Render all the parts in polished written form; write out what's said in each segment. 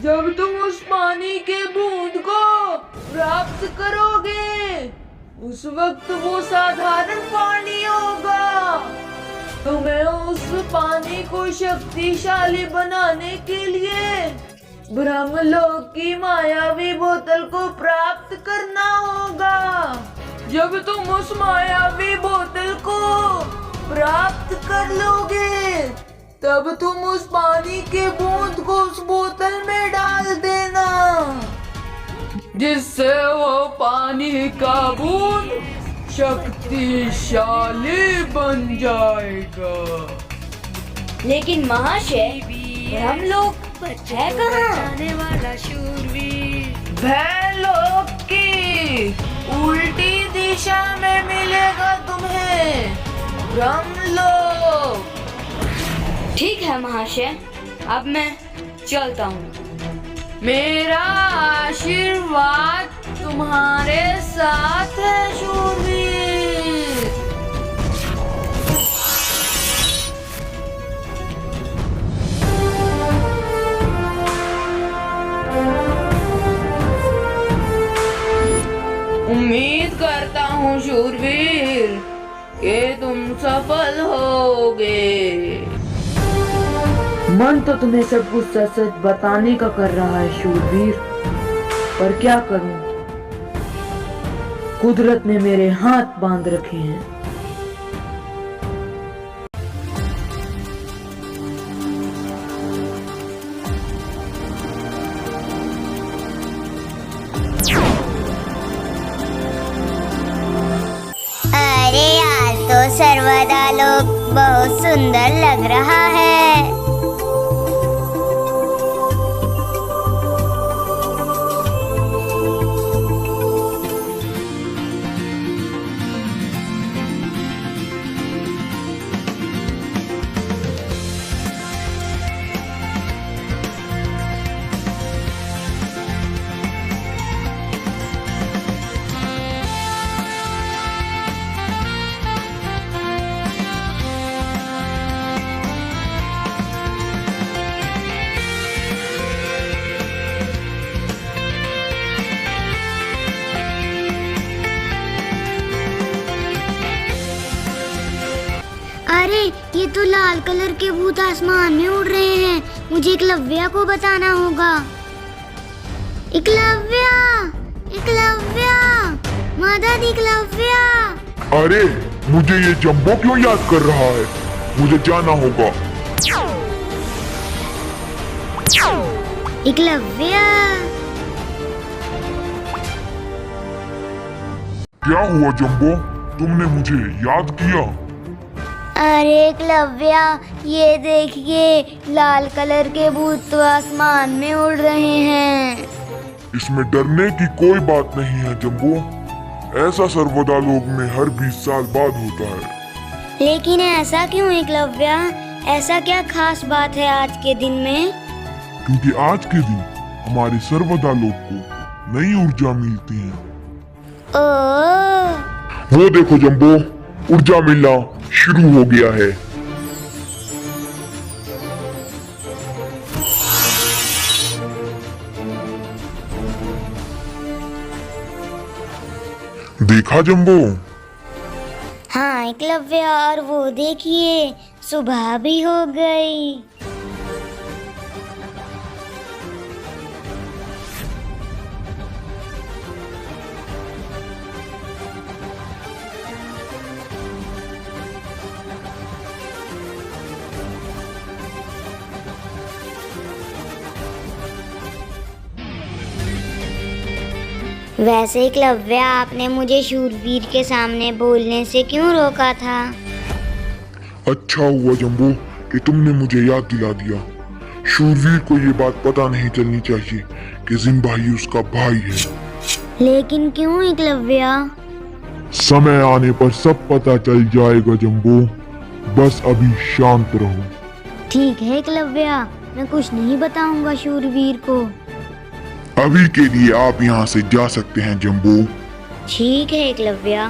जब तुम उस पानी के बूंद को प्राप्त करोगे उस वक्त वो साधारण पानी होगा। तुम्हें उस पानी को शक्तिशाली बनाने के लिए ब्रह्मलोक की मायावी बोतल को प्राप्त करना होगा। जब तुम उस मायावी बोतल को प्राप्त कर लोगे तब तुम उस पानी के बूंद को उस बोतल में डाल देना, जिससे वो पानी का बूंद शक्तिशाली बन जाएगा। लेकिन महाशय, हम लोग है कहाँ? भैलोक की उल्टी दिशा में मिलेगा तुम्हें ब्रह्मलोक। ठीक है महाशय, अब मैं चलता हूँ। मेरा आशीर्वाद तुम्हारे साथ है शूरवीर। उम्मीद करता हूँ शूरवीर कि तुम सफल होगे। मन तो तुम्हें सब कुछ सच सच बताने का कर रहा है शूरवीर, पर क्या करूं, कुदरत ने मेरे हाथ बांध रखे हैं। अरे यार, तो सर्वदा लोग बहुत सुंदर लग रहा है। अरे, ये तो लाल कलर के भूत आसमान में उड़ रहे हैं। मुझे एकलव्या को बताना होगा। एकलव्या, एकलव्या, मदद एकलव्या। अरे, मुझे ये जंबो क्यों याद कर रहा है? मुझे जाना होगा। एकलव्या, क्या हुआ जंबो? तुमने मुझे याद किया? अरे एकलव्या, ये देखिए, लाल कलर के भूत तो आसमान में उड़ रहे हैं। इसमें डरने की कोई बात नहीं है जंबो। ऐसा सर्वदा लोक में हर 20 साल बाद होता है। लेकिन ऐसा क्यों एकलव्या? ऐसा क्या खास बात है आज के दिन में? क्योंकि आज के दिन हमारे सर्वदा लोक को नई ऊर्जा मिलती है। ओह, वो देखो जंबो, ऊर्जा मिलना शुरू हो गया है। देखा जंबो? हाँ एकलव्या, और वो देखिए, सुबह भी हो गई। वैसे एकलव्या, आपने मुझे शूरवीर के सामने बोलने से क्यों रोका था? अच्छा हुआ जंबो कि तुमने मुझे याद दिला दिया। शूरवीर को ये बात पता नहीं चलनी चाहिए कि जिम्बाही उसका भाई है। लेकिन क्यों एकलव्या? समय आने पर सब पता चल जाएगा जंबो। बस अभी शांत रहो। ठीक है एकलव्या, मैं कुछ नहीं बताऊंगा शूरवीर को। अभी के लिए आप यहाँ से जा सकते हैं जंबो। ठीक है एकलव्या।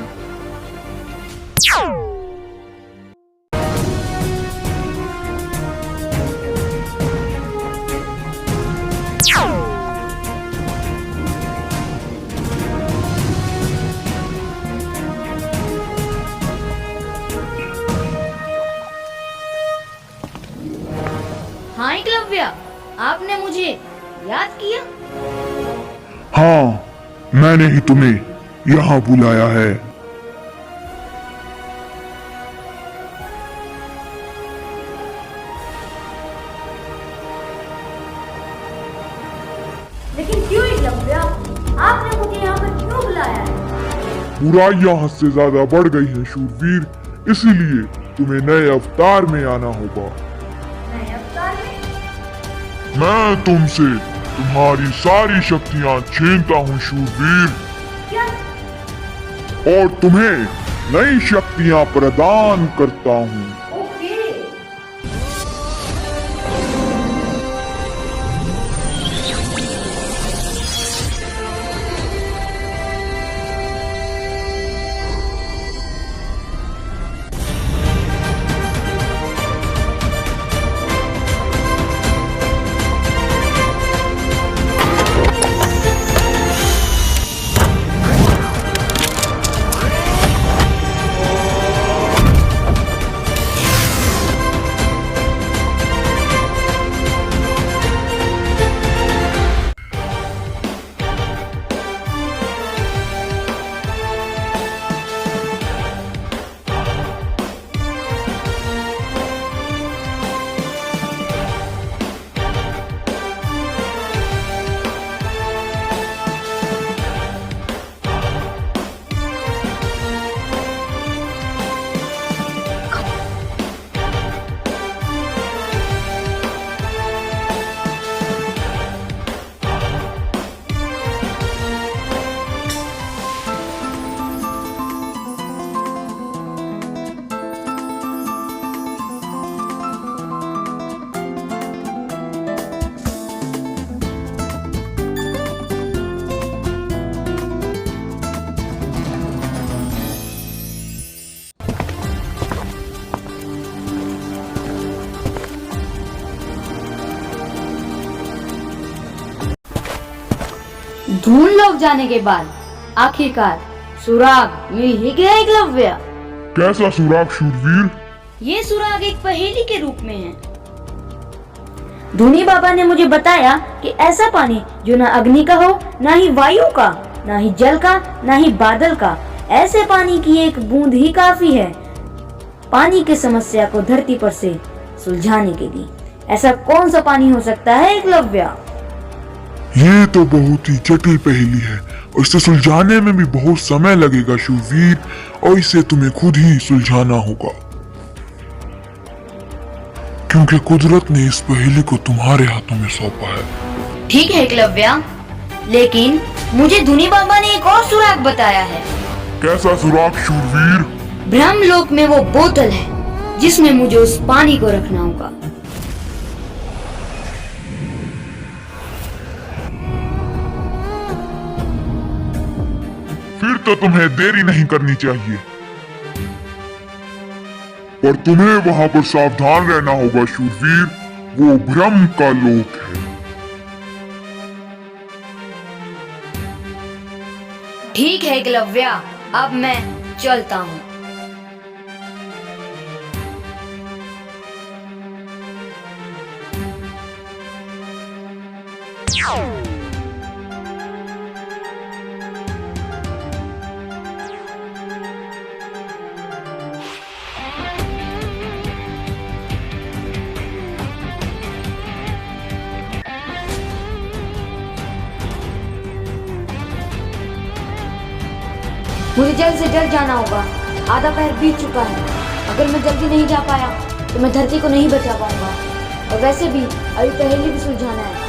आपने मुझे याद किया? हाँ, मैंने ही तुम्हें यहाँ बुलाया है। लेकिन क्यों एकलव्य? आपने मुझे यहाँ पर क्यों बुलाया है? बुराइयां हद से ज्यादा बढ़ गई हैं शूरवीर, इसीलिए तुम्हें नए अवतार में आना होगा। नए अवतार में? मैं तुमसे तुम्हारी सारी शक्तियां छीनता हूँ शूरवीर, क्या? और तुम्हें नई शक्तियां प्रदान करता हूँ। ओके। ढूंढ लोग जाने के बाद आखिरकार सुराग मिल ही गया एकलव्य। कैसा सुराग शूरवीर? ये सुराग एक पहेली के रूप में है। धूनी बाबा ने मुझे बताया कि ऐसा पानी जो ना अग्नि का हो, ना ही वायु का, ना ही जल का, ना ही बादल का, ऐसे पानी की एक बूंद ही काफी है पानी की समस्या को धरती पर से सुलझाने के लिए। ऐसा कौन सा पानी हो सकता है एकलव्य? ये तो बहुत ही जटिल पहेली है और इसे सुलझाने में भी बहुत समय लगेगा शूरवीर, और इसे तुम्हें खुद ही सुलझाना होगा, क्योंकि कुदरत ने इस पहेली को तुम्हारे हाथों में सौंपा है। ठीक है एकलव्य, लेकिन मुझे धूनी बाबा ने एक और सुराग बताया है। कैसा सुराग शूरवीर? ब्रह्मलोक में वो बोतल है जिसमें मुझे उस पानी को रखना होगा। फिर तो तुम्हें देरी नहीं करनी चाहिए, पर तुम्हें वहां पर सावधान रहना होगा शूरवीर, वो ब्रह्म का लोक है। ठीक है एकलव्य, अब मैं चलता हूँ। मुझे जल्द से जल्द जाना होगा, आधा पैर बीत चुका है। अगर मैं जल्दी नहीं जा पाया तो मैं धरती को नहीं बचा पाऊंगा, और वैसे भी अभी पहेली भी सुलझाना है।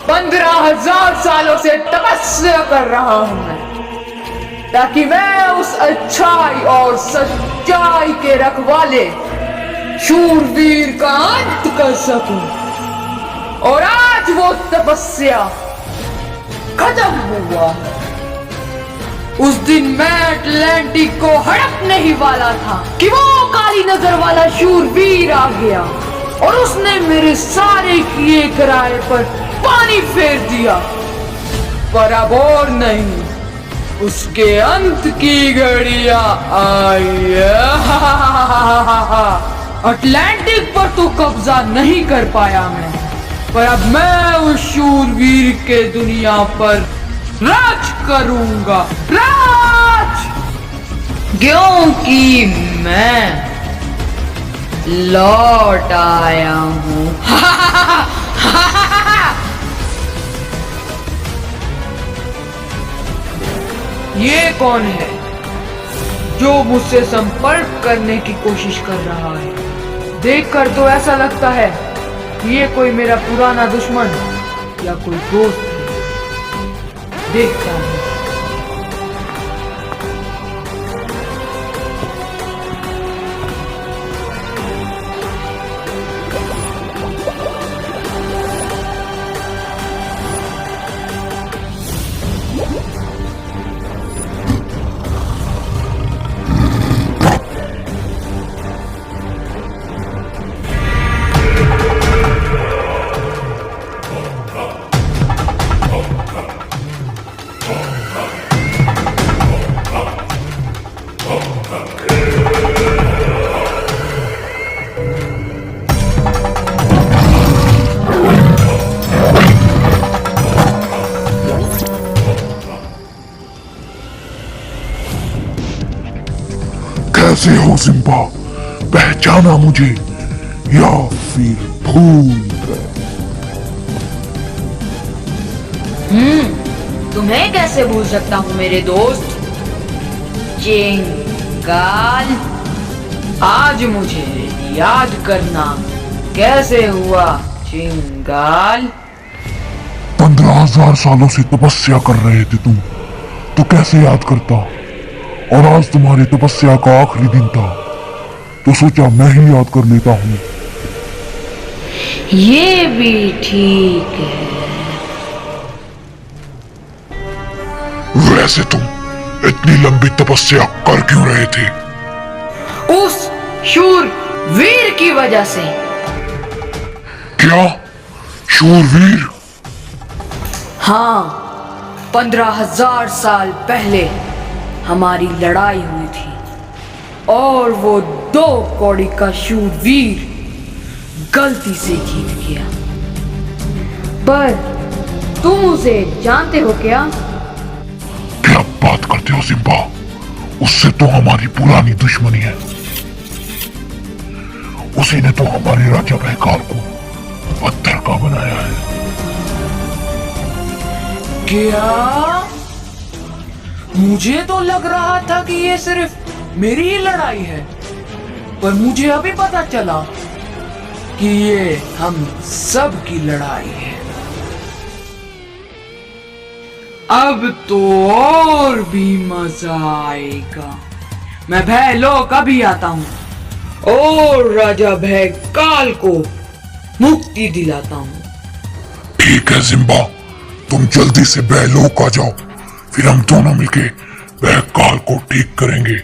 15,000 सालों से तपस्या कर रहा हूं मैं, ताकि मैं उस अच्छाई और सच्चाई के रखवाले शूरवीर का अंत कर सकूं। और आज वो तपस्या खत्म हुआ। उस दिन मैं अटलांटिक को हड़पने ही वाला था कि वो काली नजर वाला शूरवीर आ गया और उसने मेरे सारे किए कराए पर पानी फेर दिया। पर अब और नहीं, उसके अंत की घड़ियां आई। अटलांटिक पर तो कब्जा नहीं कर पाया मैं, पर अब मैं उस शूरवीर के दुनिया पर राज करूंगा, राज, क्योंकि मैं लौट आया हूं। ये कौन है जो मुझसे संपर्क करने की कोशिश कर रहा है? देखकर तो ऐसा लगता है कि ये कोई मेरा पुराना दुश्मन या कोई दोस्त है। देखता हूं। कैसे हो सिम्बा? पहचाना मुझे या फिर भूल गए? तुम्हें कैसे भूल सकता हूँ मेरे दोस्त चिंगाल। आज मुझे याद करना कैसे हुआ चिंगाल? 15,000 सालों से तपस्या कर रहे थे तुम, तो कैसे याद करता? और आज तुम्हारी तपस्या का आखिरी दिन था, तो सोचा मैं ही याद कर लेता हूँ। ये भी ठीक है। वैसे तुम इतनी लंबी तपस्या कर क्यों रहे थे? उस शूर वीर की वजह से। क्या शूरवीर? हाँ, 15,000 साल पहले हमारी लड़ाई हुई थी और वो 2 कौड़ी का शूरवीर गलती से जीत गया। पर तुम उसे जानते हो क्या? क्या बात करते हो सिम्बा? उससे तो हमारी पुरानी दुश्मनी है। उसी ने तो हमारे राजा बहकाल को पत्थर का बनाया है। क्या? मुझे तो लग रहा था कि ये सिर्फ मेरी ही लड़ाई है, पर मुझे अभी पता चला कि ये हम सब की लड़ाई है। अब तो और भी मजा आएगा। मैं भयलोक अभी आता हूँ और राजा भयकाल को मुक्ति दिलाता हूँ। ठीक है सिम्बा, तुम जल्दी से भयलोक आ जाओ, फिर हम दोनों मिलके भयकाल को ठीक करेंगे।